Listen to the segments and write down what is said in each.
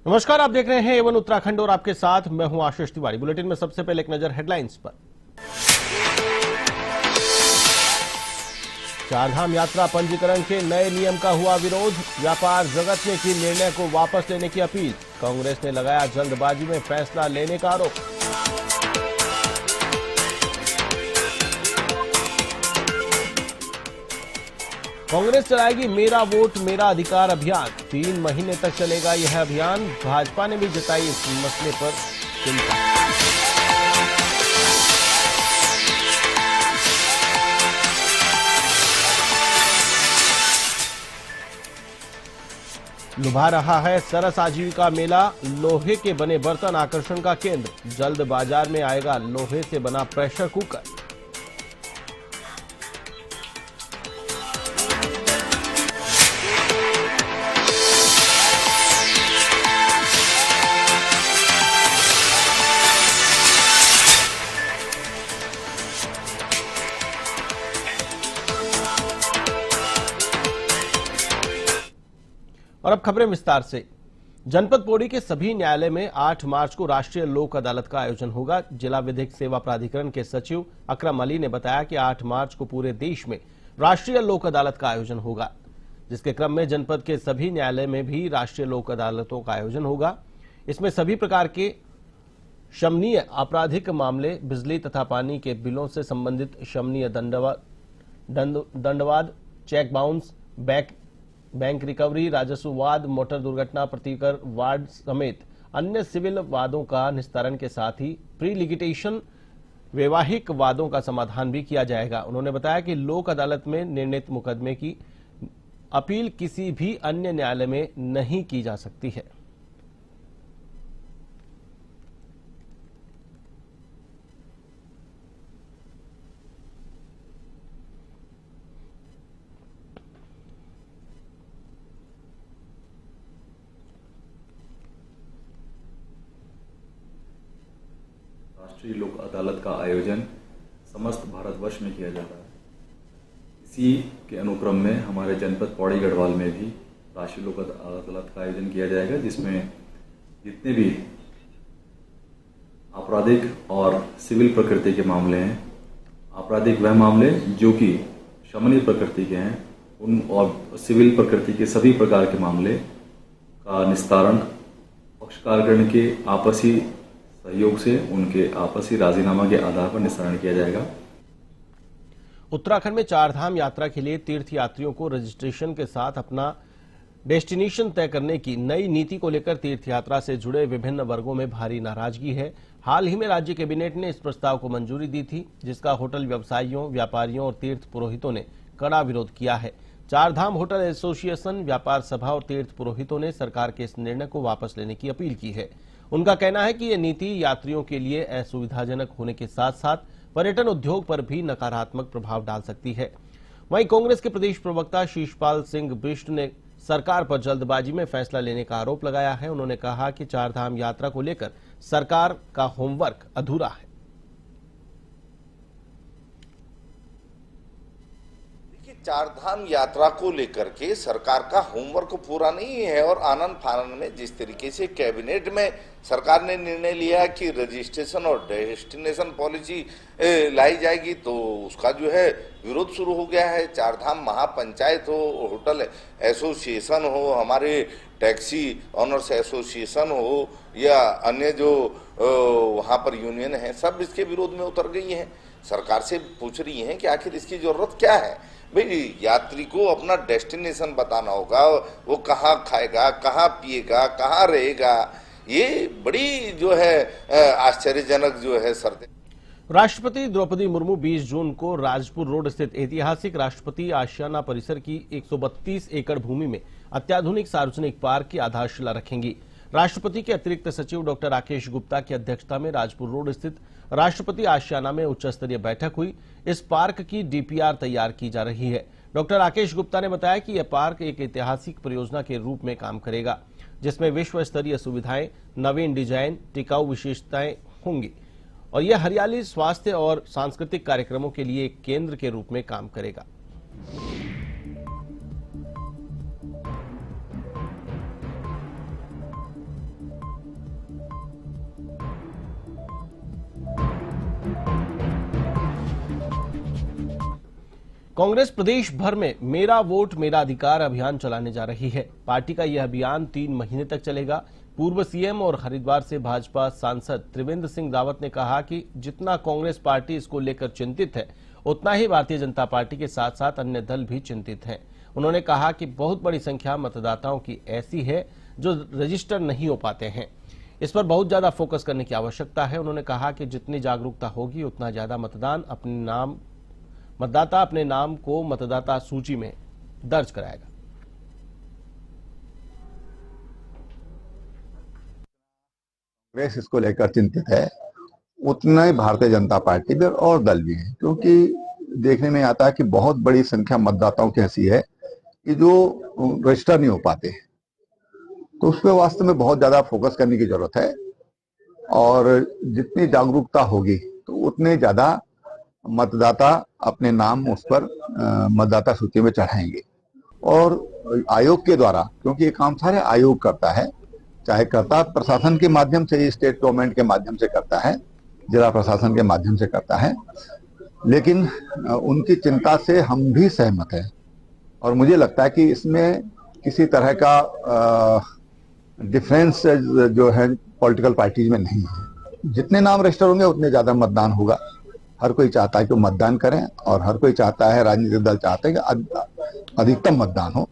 नमस्कार, आप देख रहे हैं एवन उत्तराखंड और आपके साथ मैं हूं आशीष तिवारी। बुलेटिन में सबसे पहले एक नजर हेडलाइंस पर। चारधाम यात्रा पंजीकरण के नए नियम का हुआ विरोध। व्यापार जगत ने की निर्णय को वापस लेने की अपील। कांग्रेस ने लगाया जल्दबाजी में फैसला लेने का आरोप। कांग्रेस चलाएगी मेरा वोट मेरा अधिकार अभियान। 3 महीने तक चलेगा यह अभियान। भाजपा ने भी जताई इस मसले पर चिंता। लुभा रहा है सरस आजीविका मेला। लोहे के बने बर्तन आकर्षण का केंद्र। जल्द बाजार में आएगा लोहे से बना प्रेशर कुकर। और अब खबरें विस्तार से। जनपद पौड़ी के सभी न्यायालय में 8 मार्च को राष्ट्रीय लोक अदालत का आयोजन होगा। जिला विधिक सेवा प्राधिकरण के सचिव अकरम अली ने बताया कि 8 मार्च को पूरे देश में राष्ट्रीय लोक अदालत का आयोजन होगा, जिसके क्रम में जनपद के सभी न्यायालय में भी राष्ट्रीय लोक अदालतों का आयोजन होगा। इसमें सभी प्रकार के शमनीय आपराधिक मामले, बिजली तथा पानी के बिलों से संबंधित शमनीय दंडवाद, चेक बाउंस, बैंक रिकवरी, राजस्व वाद, मोटर दुर्घटना प्रतिकर वाद समेत अन्य सिविल वादों का निस्तारण के साथ ही प्री लिटिगेशन वैवाहिक वादों का समाधान भी किया जाएगा। उन्होंने बताया कि लोक अदालत में निर्णीत मुकदमे की अपील किसी भी अन्य न्यायालय में नहीं की जा सकती है। राष्ट्रीय लोक अदालत का आयोजन समस्त भारतवर्ष में किया जाता है। इसी के अनुक्रम में हमारे जनपद पौड़ी गढ़वाल में भी राष्ट्रीय लोक अदालत का आयोजन किया जाएगा, जिसमें जितने भी आपराधिक और सिविल प्रकृति के मामले हैं, आपराधिक वह मामले जो कि शमनीय प्रकृति के हैं, उन और सिविल प्रकृति के सभी प्रकार के मामले का निस्तारण पक्षकारगण के आपसी सहयोग से उनके आपसी राजीनामा के आधार पर निस्तारण किया जाएगा। उत्तराखंड में चारधाम यात्रा के लिए तीर्थ यात्रियों को रजिस्ट्रेशन के साथ अपना डेस्टिनेशन तय करने की नई नीति को लेकर तीर्थ यात्रा से जुड़े विभिन्न वर्गों में भारी नाराजगी है। हाल ही में राज्य कैबिनेट ने इस प्रस्ताव को मंजूरी दी थी, जिसका होटल व्यवसायियों, व्यापारियों और तीर्थ पुरोहितों ने कड़ा विरोध किया है। चारधाम होटल एसोसिएशन, व्यापार सभा और तीर्थ पुरोहितों ने सरकार के इस निर्णय को वापस लेने की अपील की है। उनका कहना है कि यह नीति यात्रियों के लिए असुविधाजनक होने के साथ साथ पर्यटन उद्योग पर भी नकारात्मक प्रभाव डाल सकती है। वहीं कांग्रेस के प्रदेश प्रवक्ता शीशपाल सिंह बिष्ट ने सरकार पर जल्दबाजी में फैसला लेने का आरोप लगाया है। उन्होंने कहा कि चारधाम यात्रा को लेकर सरकार का होमवर्क अधूरा है। चारधाम यात्रा को लेकर के सरकार का होमवर्क पूरा नहीं है और आनंद फानंद में जिस तरीके से कैबिनेट में सरकार ने निर्णय लिया कि रजिस्ट्रेशन और डेस्टिनेशन पॉलिसी लाई जाएगी, तो उसका जो है विरोध शुरू हो गया है। चारधाम महापंचायत हो, होटल एसोसिएशन हो, हमारे टैक्सी ऑनर्स एसोसिएशन हो या अन्य जो वहाँ पर यूनियन है, सब इसके विरोध में उतर गई हैं। सरकार से पूछ रही हैं कि आखिर इसकी जरूरत क्या है। भाई, यात्री को अपना डेस्टिनेशन बताना होगा, वो कहाँ खाएगा, कहाँ पिएगा, कहाँ रहेगा, ये बड़ी जो है आश्चर्यजनक जो है शर्तें। राष्ट्रपति द्रौपदी मुर्मू 20 जून को राजपुर रोड स्थित ऐतिहासिक राष्ट्रपति आशियाना परिसर की 132 एकड़ भूमि में अत्याधुनिक सार्वजनिक पार्क की आधारशिला रखेंगी। राष्ट्रपति के अतिरिक्त सचिव डॉक्टर राकेश गुप्ता की अध्यक्षता में राजपुर रोड स्थित राष्ट्रपति आशियाना में उच्च स्तरीय बैठक हुई। इस पार्क की डीपीआर तैयार की जा रही है। डॉक्टर राकेश गुप्ता ने बताया कि यह पार्क एक ऐतिहासिक परियोजना के रूप में काम करेगा, जिसमें विश्व स्तरीय सुविधाएं, नवीन डिजाइन, टिकाऊ विशेषताएं होंगी और यह हरियाली, स्वास्थ्य और सांस्कृतिक कार्यक्रमों के लिए एक केंद्र के रूप में काम करेगा। कांग्रेस प्रदेश भर में मेरा वोट मेरा अधिकार अभियान चलाने जा रही है। पार्टी का यह अभियान 3 महीने तक चलेगा। पूर्व सीएम और हरिद्वार से भाजपा सांसद त्रिवेंद्र सिंह रावत ने कहा कि जितना कांग्रेस पार्टी इसको लेकर चिंतित है, उतना ही भारतीय जनता पार्टी के साथ साथ अन्य दल भी चिंतित हैं। उन्होंने कहा कि बहुत बड़ी संख्या मतदाताओं की ऐसी है जो रजिस्टर नहीं हो पाते हैं। इस पर बहुत ज्यादा फोकस करने की आवश्यकता है। उन्होंने कहा कि जितनी जागरूकता होगी उतना ज्यादा मतदाता अपने नाम को मतदाता सूची में दर्ज कराएगा। कांग्रेस इसको लेकर चिंतित है, उतना ही भारतीय जनता पार्टी भी और दल भी है, क्योंकि देखने में आता है कि बहुत बड़ी संख्या मतदाताओं की ऐसी है कि जो रजिस्टर नहीं हो पाते। तो उस पर वास्तव में बहुत ज्यादा फोकस करने की जरूरत है और जितनी जागरूकता होगी तो उतने ज्यादा मतदाता अपने नाम उस पर मतदाता सूची में चढ़ाएंगे। और आयोग के द्वारा, क्योंकि ये काम सारे आयोग करता है, चाहे करता प्रशासन के माध्यम से, स्टेट गवर्नमेंट के माध्यम से करता है, जिला प्रशासन के माध्यम से करता है, लेकिन उनकी चिंता से हम भी सहमत हैं। और मुझे लगता है कि इसमें किसी तरह का डिफरेंस जो है पॉलिटिकल पार्टीज में नहीं है। जितने नाम रजिस्टर होंगे उतने ज्यादा मतदान होगा। हर कोई चाहता है कि मतदान करें और हर कोई चाहता है, राजनीतिक दल चाहते हैं कि अधिकतम मतदान हो।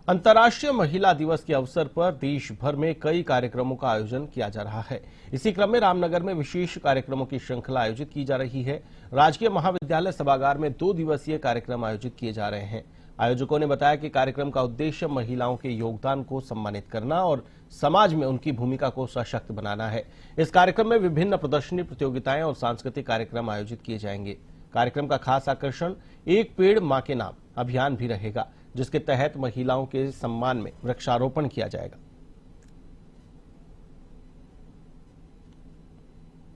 अंतर्राष्ट्रीय महिला दिवस के अवसर पर देश भर में कई कार्यक्रमों का आयोजन किया जा रहा है। इसी क्रम में रामनगर में विशेष कार्यक्रमों की श्रृंखला आयोजित की जा रही है। राजकीय महाविद्यालय सभागार में 2 दिवसीय कार्यक्रम आयोजित किए जा रहे हैं। आयोजकों ने बताया कि कार्यक्रम का उद्देश्य महिलाओं के योगदान को सम्मानित करना और समाज में उनकी भूमिका को सशक्त बनाना है। इस कार्यक्रम में विभिन्न प्रदर्शनी, प्रतियोगिताएं और सांस्कृतिक कार्यक्रम आयोजित किए जाएंगे। कार्यक्रम का खास आकर्षण एक पेड़ मां के नाम अभियान भी रहेगा, जिसके तहत महिलाओं के सम्मान में वृक्षारोपण किया जाएगा।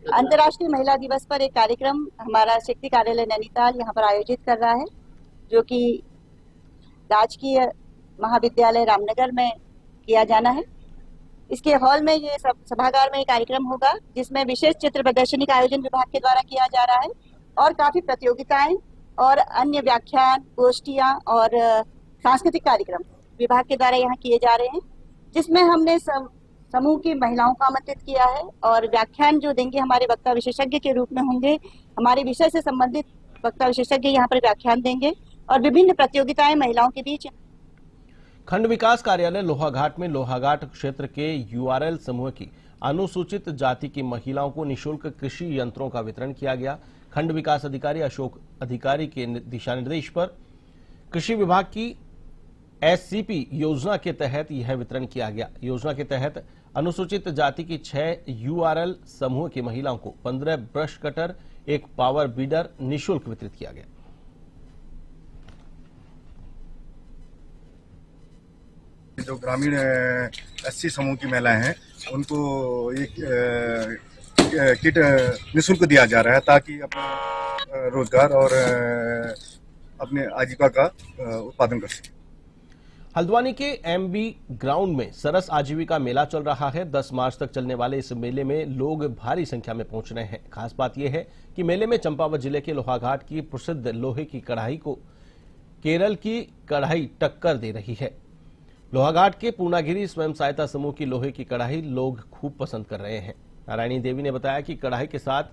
अंतर्राष्ट्रीय महिला दिवस पर एक कार्यक्रम हमारा शक्ति कार्यालय नैनीताल यहाँ पर आयोजित कर रहा है, जो कि राजकीय महाविद्यालय रामनगर में किया जाना है। इसके हॉल में ये सभागार में एक कार्यक्रम होगा, जिसमें विशेष चित्र प्रदर्शनी का आयोजन विभाग के द्वारा किया जा रहा है और काफी प्रतियोगिताएं और अन्य व्याख्यान, गोष्ठियां और सांस्कृतिक कार्यक्रम विभाग के द्वारा यहाँ किए जा रहे हैं, जिसमें हमने समूह की महिलाओं को आमंत्रित किया है और व्याख्यान जो देंगे हमारे वक्ता विशेषज्ञ के रूप में होंगे। हमारे विषय से संबंधित वक्ता विशेषज्ञ यहाँ पर व्याख्यान देंगे और विभिन्न प्रतियोगिताएं महिलाओं के बीच। खंड विकास कार्यालय लोहाघाट में लोहाघाट क्षेत्र के यूआरएल समूह की अनुसूचित जाति की महिलाओं को निःशुल्क कृषि यंत्रों का वितरण किया गया। खंड विकास अधिकारी अशोक अधिकारी के दिशा निर्देश पर कृषि विभाग की एससीपी योजना के तहत यह वितरण किया गया। योजना के तहत अनुसूचित जाति की 6 यूआरएल समूह की महिलाओं को 15 ब्रश कटर, 1 पावर बीडर निःशुल्क वितरित किया गया। जो ग्रामीण एससी समूह की महिलाएं हैं, उनको एक किट निःशुल्क दिया जा रहा है, ताकि अपना रोजगार और अपने आजीविका का उत्पादन कर सके। हल्द्वानी के एमबी ग्राउंड में सरस आजीविका मेला चल रहा है। 10 मार्च तक चलने वाले इस मेले में लोग भारी संख्या में पहुंच रहे हैं। खास बात यह है कि मेले में चंपावत जिले के लोहाघाट की प्रसिद्ध लोहे की कढ़ाई को केरल की कढ़ाई टक्कर दे रही है। लोहाघाट के पूर्णागिरी स्वयं सहायता समूह की लोहे की कढ़ाई लोग खूब पसंद कर रहे हैं। नारायणी देवी ने बताया कि कढ़ाई के साथ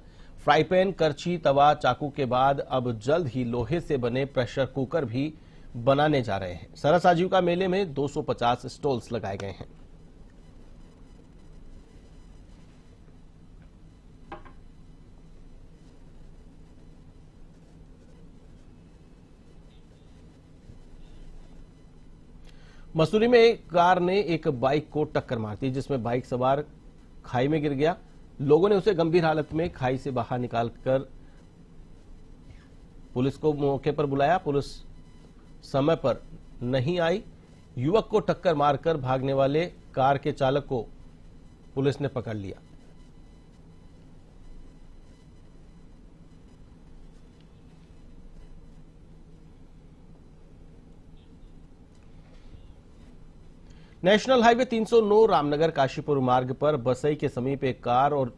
फ्राई पैन, करछी, तवा, चाकू के बाद अब जल्द ही लोहे से बने प्रेशर कुकर भी बनाने जा रहे हैं। सरस आजीविका मेले में 250 स्टॉल्स लगाए गए हैं। मसूरी में एक कार ने एक बाइक को टक्कर मार दी, जिसमें बाइक सवार खाई में गिर गया। लोगों ने उसे गंभीर हालत में खाई से बाहर निकालकर पुलिस को मौके पर बुलाया। पुलिस समय पर नहीं आई। युवक को टक्कर मारकर भागने वाले कार के चालक को पुलिस ने पकड़ लिया। नेशनल हाईवे 309 रामनगर काशीपुर मार्ग पर बसई के समीप एक कार और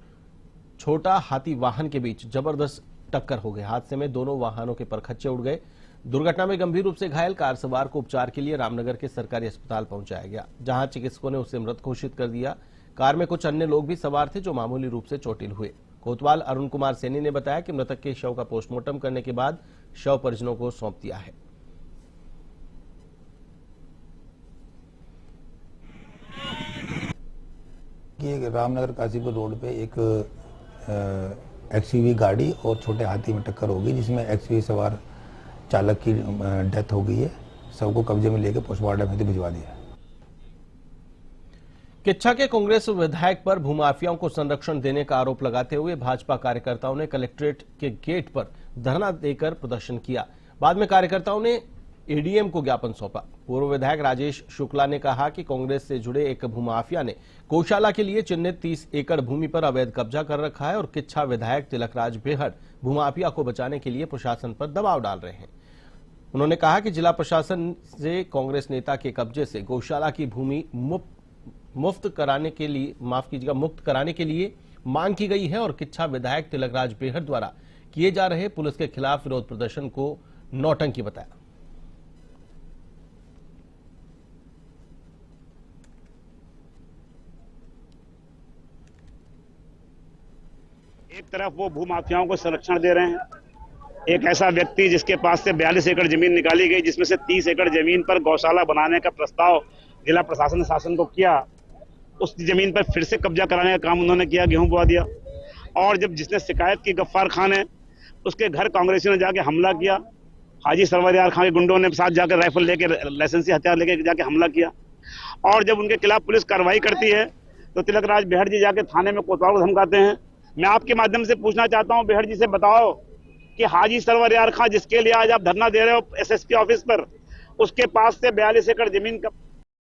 छोटा हाथी वाहन के बीच जबरदस्त टक्कर हो गई। हादसे में दोनों वाहनों के परखच्चे उड़ गए। दुर्घटना में गंभीर रूप से घायल कार सवार को उपचार के लिए रामनगर के सरकारी अस्पताल पहुंचाया गया, जहां चिकित्सकों ने उसे मृत घोषित कर दिया। कार में कुछ अन्य लोग भी सवार थे जो मामूली रूप से चोटिल हुए। कोतवाल अरुण कुमार सैनी ने बताया कि मृतक के शव का पोस्टमार्टम करने के बाद शव परिजनों को सौंप दिया है। कि रामनगर काशीपुर रोड पे एक एक्सयूवी गाड़ी और छोटे हाथी में टक्कर हो गई, जिसमें एक्सयूवी सवार चालक की डेथ हो गई है। सबको कब्जे में लेकर पोस्टमार्टम हेतु भिजवा दिया। किच्छा के कांग्रेस विधायक पर भूमाफियाओं को संरक्षण देने का आरोप लगाते हुए भाजपा कार्यकर्ताओं ने कलेक्ट्रेट के गेट पर धरना देकर प्रदर्शन किया। बाद में कार्यकर्ताओं ने एडीएम को ज्ञापन सौंपा। पूर्व विधायक राजेश शुक्ला ने कहा कि कांग्रेस से जुड़े एक भूमाफिया ने गौशाला के लिए चिन्हित 30 एकड़ भूमि पर अवैध कब्जा कर रखा है और किच्छा विधायक तिलकराज बेहड़ भूमाफिया को बचाने के लिए प्रशासन पर दबाव डाल रहे हैं। उन्होंने कहा कि जिला प्रशासन से कांग्रेस नेता के कब्जे से गौशाला की भूमि मुक्त कराने के लिए मांग की गई है और किच्छा विधायक तिलकराज बेहड़ द्वारा किए जा रहे पुलिस के खिलाफ विरोध प्रदर्शन को नौटंकी बताया। एक तरफ वो भूमाफियाओं को संरक्षण दे रहे हैं, एक ऐसा व्यक्ति जिसके पास से 42 एकड़ जमीन निकाली गई, जिसमें से 30 एकड़ जमीन पर गौशाला बनाने का प्रस्ताव जिला प्रशासन ने शासन को किया, उस जमीन पर फिर से कब्जा कराने का काम उन्होंने किया, गेहूं बोआ दिया। और जब जिसने शिकायत की गफ्फार खान है, उसके घर कांग्रेसियों ने जाके हमला किया। हाजी सरवर यार खान के गुंडों ने साथ जाकर राइफल लेके, लाइसेंसी हथियार लेके जाके हमला किया। और जब उनके खिलाफ पुलिस कार्रवाई करती है तो तिलकराज बेहड़ जी जाके थाने में कोतवाल को धमकाते हैं। मैं आपके माध्यम से पूछना चाहता हूं, बेहड़ जी से बताओ कि हाजी सरवर यार खान जिसके लिए आज आप धरना दे रहे हो एसएसपी ऑफिस पर, उसके पास से 42 एकड़ जमीन का